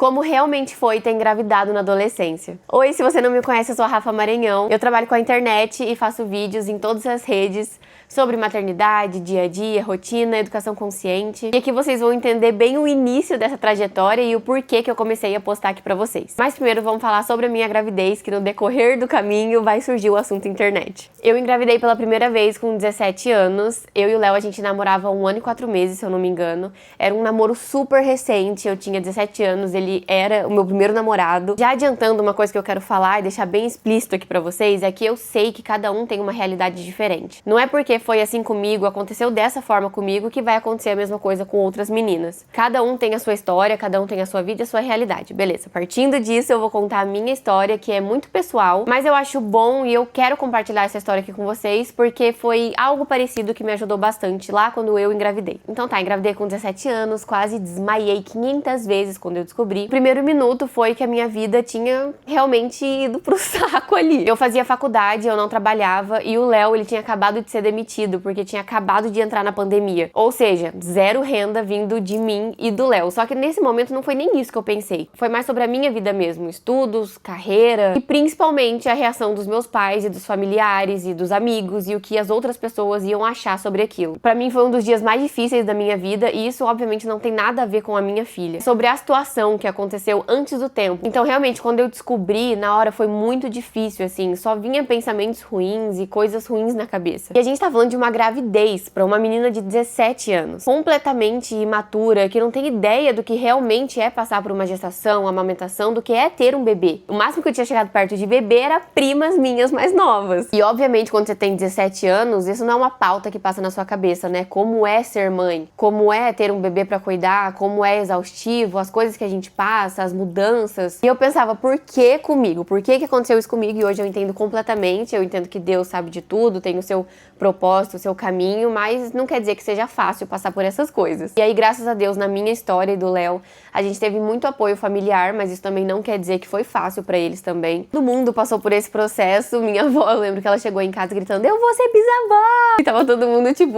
como realmente foi ter engravidado na adolescência. Oi, se você não me conhece, eu sou a Rafa Maranhão. Eu trabalho com a internet e faço vídeos em todas as redes sobre maternidade, dia a dia, rotina, educação consciente. E aqui vocês vão entender bem o início dessa trajetória e o porquê que eu comecei a postar aqui pra vocês. Mas primeiro vamos falar sobre a minha gravidez, que no decorrer do caminho vai surgir o assunto internet. Eu engravidei pela primeira vez com 17 anos. Eu e o Léo, a gente namorava 1 ano e 4 meses, se eu não me engano. Era um namoro super recente, eu tinha 17 anos, ele era o meu primeiro namorado. Já adiantando uma coisa que eu quero falar e deixar bem explícito aqui pra vocês, é que eu sei que cada um tem uma realidade diferente. Não é porque foi assim comigo, aconteceu dessa forma comigo, que vai acontecer a mesma coisa com outras meninas. Cada um tem a sua história, cada um tem a sua vida e a sua realidade. Beleza, partindo disso eu vou contar a minha história, que é muito pessoal, mas eu acho bom e eu quero compartilhar essa história aqui com vocês, porque foi algo parecido que me ajudou bastante lá quando eu engravidei. Então tá, engravidei com 17 anos, quase desmaiei 500 vezes quando eu descobri. O primeiro minuto foi que a minha vida tinha realmente ido pro saco ali. Eu fazia faculdade, eu não trabalhava, e o Léo, ele tinha acabado de ser demitido, porque tinha acabado de entrar na pandemia. Ou seja, zero renda vindo de mim e do Léo. Só que nesse momento não foi nem isso que eu pensei. Foi mais sobre a minha vida mesmo. Estudos, carreira e principalmente a reação dos meus pais e dos familiares e dos amigos e o que as outras pessoas iam achar sobre aquilo. Pra mim foi um dos dias mais difíceis da minha vida e isso obviamente não tem nada a ver com a minha filha. Sobre a situação que aconteceu antes do tempo. Então realmente quando eu descobri, na hora foi muito difícil, assim. Só vinha pensamentos ruins e coisas ruins na cabeça. E a gente tá falando de uma gravidez para uma menina de 17 anos, completamente imatura, que não tem ideia do que realmente é passar por uma gestação, amamentação, do que é ter um bebê. O máximo que eu tinha chegado perto de bebê era primas minhas mais novas. E obviamente quando você tem 17 anos, isso não é uma pauta que passa na sua cabeça, né? Como é ser mãe, como é ter um bebê para cuidar, como é exaustivo, as coisas que a gente passa, as mudanças. E eu pensava, por que comigo? Por que aconteceu isso comigo? E hoje eu entendo completamente, eu entendo que Deus sabe de tudo, tem o seu propósito, o seu caminho, mas não quer dizer que seja fácil passar por essas coisas. E aí, graças a Deus, na minha história e do Léo, a gente teve muito apoio familiar, mas isso também não quer dizer que foi fácil pra eles também. Todo mundo passou por esse processo. Minha avó, eu lembro que ela chegou em casa gritando, eu vou ser bisavó! E tava todo mundo tipo,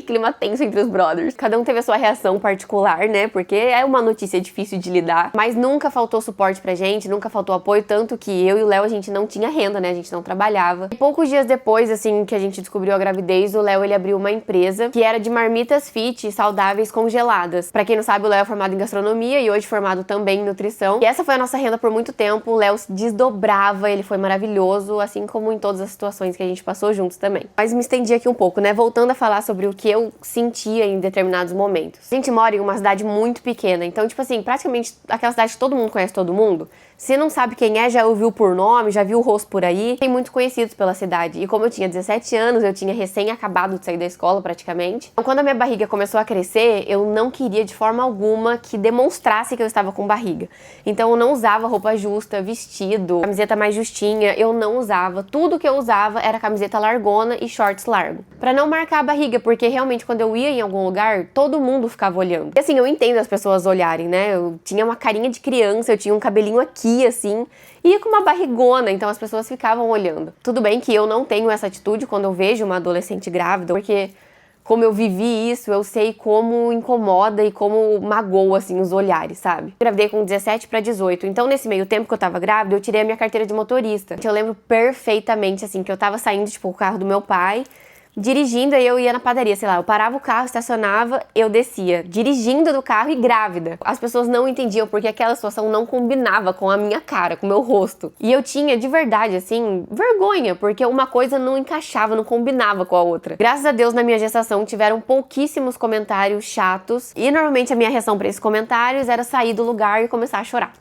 clima tenso entre os brothers. Cada um teve a sua reação particular, né? Porque é uma notícia difícil de lidar, mas nunca faltou suporte pra gente, nunca faltou apoio, tanto que eu e o Léo, a gente não tinha renda, né? A gente não trabalhava. E poucos dias depois, assim, que a gente descobriu a gravidez, o Léo, ele abriu uma empresa que era de marmitas fit saudáveis congeladas. Pra quem não sabe, o Léo é formado em gastronomia e hoje formado também em nutrição. E essa foi a nossa renda por muito tempo. O Léo se desdobrava, ele foi maravilhoso, assim como em todas as situações que a gente passou juntos também. Mas me estendi aqui um pouco, né? Voltando a falar sobre o que eu sentia em determinados momentos. A gente mora em uma cidade muito pequena, então, tipo assim, praticamente aquela cidade que todo mundo conhece todo mundo. Se não sabe quem é, já ouviu por nome, já viu o rosto por aí. Tem muitos conhecidos pela cidade. E como eu tinha 17 anos, eu tinha recém acabado de sair da escola praticamente. Então, quando a minha barriga começou a crescer, eu não queria de forma alguma que demonstrasse que eu estava com barriga. Então eu não usava roupa justa, vestido, camiseta mais justinha, eu não usava. Tudo que eu usava era camiseta largona e shorts largo. Pra não marcar a barriga, porque realmente quando eu ia em algum lugar, todo mundo ficava olhando. E assim, eu entendo as pessoas olharem, né? Eu tinha uma carinha de criança, eu tinha um cabelinho aqui, assim, e com uma barrigona, então as pessoas ficavam olhando. Tudo bem que eu não tenho essa atitude quando eu vejo uma adolescente grávida, porque como eu vivi isso, eu sei como incomoda e como magoa, assim, os olhares, sabe? Engravidei com 17 para 18, então nesse meio tempo que eu tava grávida, eu tirei a minha carteira de motorista. Eu lembro perfeitamente, assim, que eu tava saindo, tipo, o carro do meu pai, dirigindo, aí eu ia na padaria, sei lá, eu parava o carro, estacionava, eu descia, dirigindo do carro e grávida. As pessoas não entendiam porque aquela situação não combinava com a minha cara, com o meu rosto. E eu tinha, de verdade, assim, vergonha, porque uma coisa não encaixava, não combinava com a outra. Graças a Deus, na minha gestação, tiveram pouquíssimos comentários chatos, e normalmente a minha reação para esses comentários era sair do lugar e começar a chorar.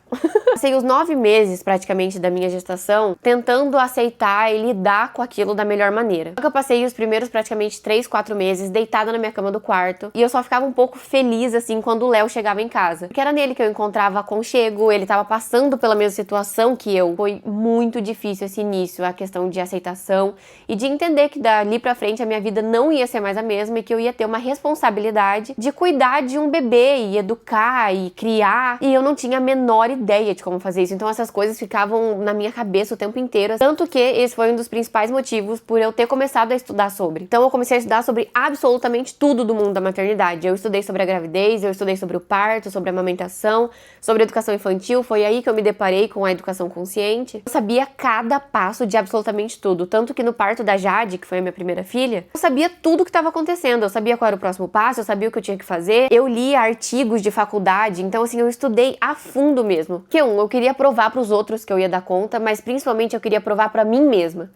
Passei os 9 meses, praticamente, da minha gestação, tentando aceitar e lidar com aquilo da melhor maneira. Só que eu passei os primeiros praticamente 3, 4 meses deitada na minha cama do quarto, e eu só ficava um pouco feliz, assim, quando o Léo chegava em casa. Porque era nele que eu encontrava aconchego, ele tava passando pela mesma situação que eu. Foi muito difícil esse início, a questão de aceitação e de entender que dali pra frente a minha vida não ia ser mais a mesma e que eu ia ter uma responsabilidade de cuidar de um bebê e educar e criar, e eu não tinha a menor ideia de como fazer isso. Então essas coisas ficavam na minha cabeça o tempo inteiro, tanto que esse foi um dos principais motivos por eu ter começado a estudar sobre. sobre. Então eu comecei a estudar sobre absolutamente tudo do mundo da maternidade. Eu estudei sobre a gravidez, eu estudei sobre o parto, sobre a amamentação, sobre a educação infantil. Foi aí que eu me deparei com a educação consciente. Eu sabia cada passo de absolutamente tudo. Tanto que no parto da Jade, que foi a minha primeira filha, eu sabia tudo o que estava acontecendo. Eu sabia qual era o próximo passo, eu sabia o que eu tinha que fazer. Eu lia artigos de faculdade. Então, assim, eu estudei a fundo mesmo. Porque, eu queria provar para os outros que eu ia dar conta, mas principalmente eu queria provar para mim mesma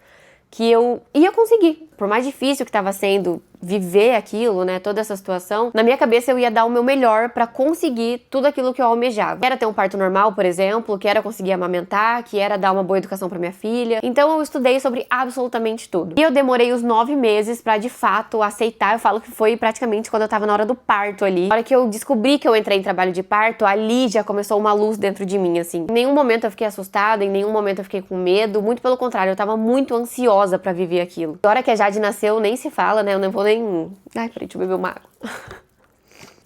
que eu ia conseguir. Por mais difícil que estava sendo viver aquilo, né, toda essa situação, na minha cabeça eu ia dar o meu melhor pra conseguir tudo aquilo que eu almejava. Que era ter um parto normal, por exemplo, que era conseguir amamentar, que era dar uma boa educação pra minha filha. Então eu estudei sobre absolutamente tudo. E eu demorei os 9 meses pra, de fato, aceitar. Eu falo que foi praticamente quando eu tava na hora do parto ali. Na hora que eu descobri que eu entrei em trabalho de parto, ali já começou uma luz dentro de mim, assim. Em nenhum momento eu fiquei assustada, em nenhum momento eu fiquei com medo. Muito pelo contrário, eu tava muito ansiosa pra viver aquilo. Na hora que a Jade nasceu, nem se fala, né? Eu não vou nem... Ai, peraí, deixa eu beber uma água.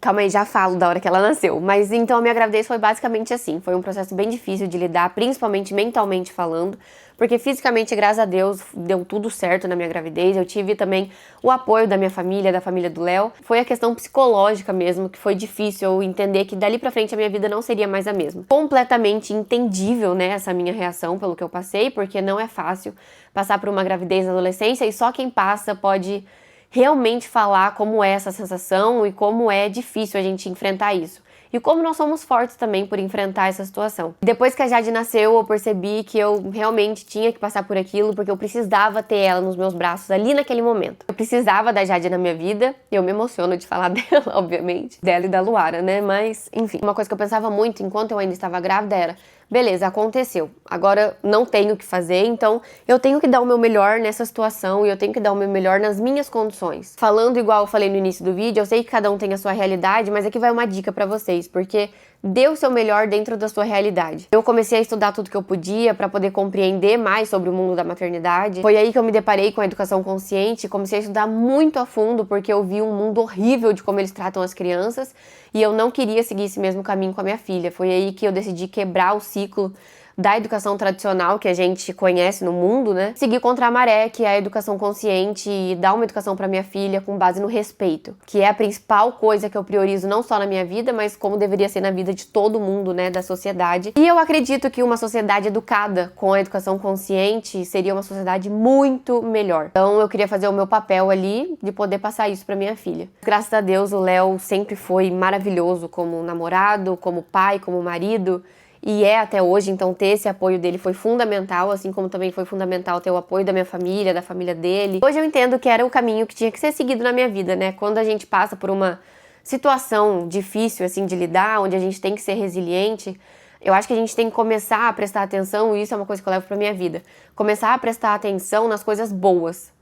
Calma aí, já falo da hora que ela nasceu. Mas então a minha gravidez foi basicamente assim. Foi um processo bem difícil de lidar, principalmente mentalmente falando. Porque fisicamente, graças a Deus, deu tudo certo na minha gravidez. Eu tive também o apoio da minha família, da família do Léo. Foi a questão psicológica mesmo, que foi difícil eu entender que dali pra frente a minha vida não seria mais a mesma. Completamente entendível, né, essa minha reação pelo que eu passei, porque não é fácil passar por uma gravidez na adolescência e só quem passa pode realmente falar como é essa sensação e como é difícil a gente enfrentar isso. E como nós somos fortes também por enfrentar essa situação. Depois que a Jade nasceu, eu percebi que eu realmente tinha que passar por aquilo, porque eu precisava ter ela nos meus braços ali naquele momento. Eu precisava da Jade na minha vida, eu me emociono de falar dela, obviamente, dela e da Luara, né? Mas, enfim, uma coisa que eu pensava muito enquanto eu ainda estava grávida era: beleza, aconteceu. Agora não tenho o que fazer, então eu tenho que dar o meu melhor nessa situação e eu tenho que dar o meu melhor nas minhas condições. Falando igual eu falei no início do vídeo, eu sei que cada um tem a sua realidade, mas aqui vai uma dica pra vocês, porque dê o seu melhor dentro da sua realidade. Eu comecei a estudar tudo que eu podia pra poder compreender mais sobre o mundo da maternidade. Foi aí que eu me deparei com a educação consciente, comecei a estudar muito a fundo, porque eu vi um mundo horrível de como eles tratam as crianças e eu não queria seguir esse mesmo caminho com a minha filha. Foi aí que eu decidi quebrar o ciclo da educação tradicional que a gente conhece no mundo, né? Seguir contra a maré, que é a educação consciente, e dar uma educação para minha filha com base no respeito, que é a principal coisa que eu priorizo não só na minha vida, mas como deveria ser na vida de todo mundo, né, da sociedade. E eu acredito que uma sociedade educada com a educação consciente seria uma sociedade muito melhor. Então eu queria fazer o meu papel ali de poder passar isso para minha filha. Graças a Deus o Léo sempre foi maravilhoso como namorado, como pai, como marido. E é até hoje, então ter esse apoio dele foi fundamental, assim como também foi fundamental ter o apoio da minha família, da família dele. Hoje eu entendo que era o caminho que tinha que ser seguido na minha vida, né? Quando a gente passa por uma situação difícil, assim, de lidar, onde a gente tem que ser resiliente, eu acho que a gente tem que começar a prestar atenção, e isso é uma coisa que eu levo pra minha vida, começar a prestar atenção nas coisas boas.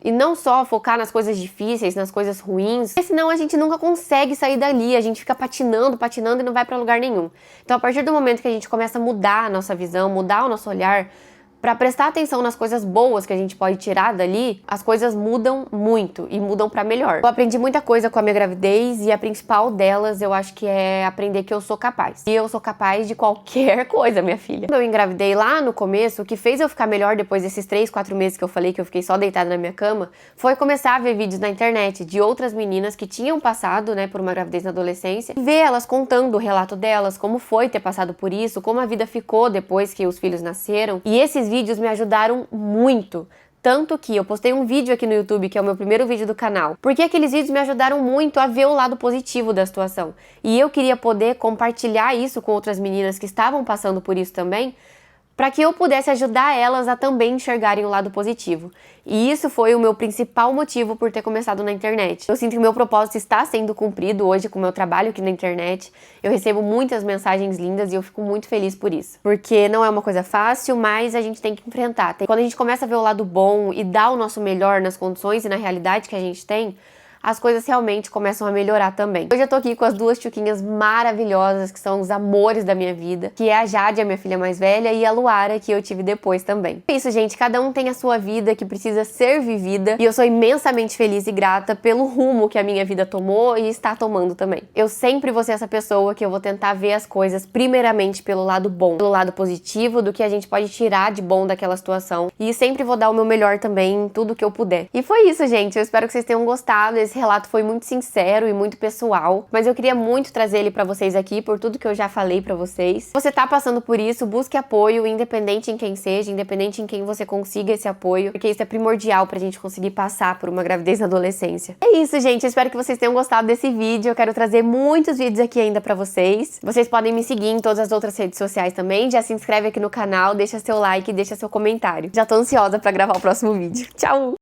E não só focar nas coisas difíceis, nas coisas ruins, porque senão a gente nunca consegue sair dali, a gente fica patinando e não vai pra lugar nenhum. Então a partir do momento que a gente começa a mudar a nossa visão, mudar o nosso olhar, pra prestar atenção nas coisas boas que a gente pode tirar dali, as coisas mudam muito e mudam pra melhor. Eu aprendi muita coisa com a minha gravidez e a principal delas eu acho que é aprender que eu sou capaz. E eu sou capaz de qualquer coisa, minha filha. Quando eu engravidei lá no começo, o que fez eu ficar melhor depois desses 3, 4 meses que eu falei que eu fiquei só deitada na minha cama, foi começar a ver vídeos na internet de outras meninas que tinham passado, né, por uma gravidez na adolescência, e ver elas contando o relato delas, como foi ter passado por isso, como a vida ficou depois que os filhos nasceram. E esses vídeos me ajudaram muito. Tanto que eu postei um vídeo aqui no YouTube, que é o meu primeiro vídeo do canal, porque aqueles vídeos me ajudaram muito a ver o lado positivo da situação. E eu queria poder compartilhar isso com outras meninas que estavam passando por isso também, para que eu pudesse ajudar elas a também enxergarem o lado positivo. E isso foi o meu principal motivo por ter começado na internet. Eu sinto que o meu propósito está sendo cumprido hoje com o meu trabalho aqui na internet. Eu recebo muitas mensagens lindas e eu fico muito feliz por isso. Porque não é uma coisa fácil, mas a gente tem que enfrentar. Quando a gente começa a ver o lado bom e dar o nosso melhor nas condições e na realidade que a gente tem, as coisas realmente começam a melhorar também. Hoje eu tô aqui com as duas tchuquinhas maravilhosas, que são os amores da minha vida, que é a Jade, a minha filha mais velha, e a Luara, que eu tive depois também. É isso, gente, cada um tem a sua vida que precisa ser vivida, e eu sou imensamente feliz e grata pelo rumo que a minha vida tomou e está tomando também. Eu sempre vou ser essa pessoa que eu vou tentar ver as coisas primeiramente pelo lado bom, pelo lado positivo, do que a gente pode tirar de bom daquela situação, e sempre vou dar o meu melhor também em tudo que eu puder. E foi isso, gente, eu espero que vocês tenham gostado. Esse relato foi muito sincero e muito pessoal, mas eu queria muito trazer ele pra vocês aqui, por tudo que eu já falei pra vocês. Se você tá passando por isso, busque apoio, independente em quem seja, independente em quem você consiga esse apoio, porque isso é primordial pra gente conseguir passar por uma gravidez na adolescência. É isso, gente, eu espero que vocês tenham gostado desse vídeo. Eu quero trazer muitos vídeos aqui ainda pra vocês. Vocês podem me seguir em todas as outras redes sociais também, já se inscreve aqui no canal, deixa seu like e deixa seu comentário. Já tô ansiosa pra gravar o próximo vídeo. Tchau!